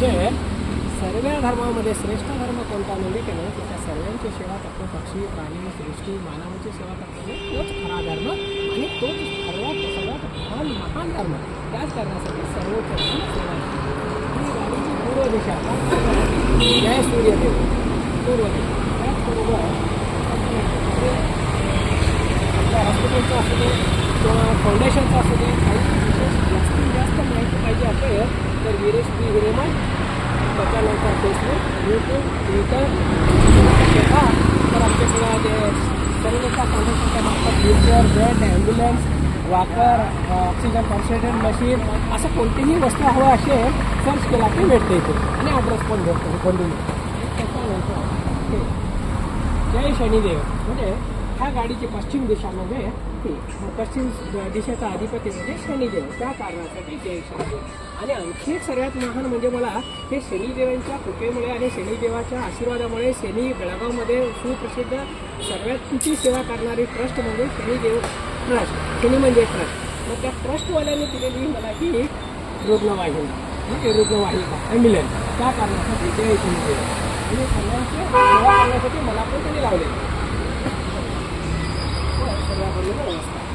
म्हणजे सर्व धर्मामध्ये श्रेष्ठ धर्म कोणता म्हणजे की नाही त्याच्या सर्वांची सेवा करतो. पक्षी प्राणी सृष्टी मानवाची सेवा करतो तोच खरा धर्म आणि तोच सगळ्यात महान धर्म. त्याच कारणासाठी सर्वोच्च धर्म सेवा ही गाडीची पूर्व दिशा जय सूर्यदेव पूर्व दिशा. त्याचबरोबर आपल्या हॉस्पिटलचं असू दे किंवा फाउंडेशनचं असू दे काही विशेष जास्तीत जास्त माहिती पाहिजे असेल तर वीरेश पी हिरेमठ त्याच्यानंतर फेसबुक यूट्यूब ट्विटर तर आमच्याकडं ते सर्वता फाउंडेशनच्या मार्फत wheelchair bed ambulance walker oxygen concentrator machine असं कोणतीही वस्तू हवं असेल सर्च केला की भेटते इथे आणि ॲड्रेस पण भेटतो बंधून. त्याच्यानंतर जय शनिदेव म्हणजे ह्या गाडीची पश्चिम दिशा म्हणजे पश्चिम दिशेचा अधिपती म्हणजे शनिदेव. त्या कारणासाठी जय शनिदेव. आणि आणखी एक सर्वात महान म्हणजे मला हे शनिदेवांच्या कृपेमुळे आणि शनिदेवाच्या आशीर्वादामुळे शनी बेळगावमध्ये सुप्रसिद्ध सर्वात सेवा करणारी ट्रस्ट म्हणजे शनिदेव ट्रस्ट. शनी म्हणजे ट्रस्ट. मग त्या ट्रस्टवाल्यांनी दिलेली मला ही रुग्णवाहिका म्हणजे रुग्णवाहिका ॲम्ब्युलन्स. त्या कारणासाठी जय शनिदेव आणि सर्वांची सेवा करण्यासाठी मला पण त्यांनी लावले. सर्वांबरोबर नमस्कार.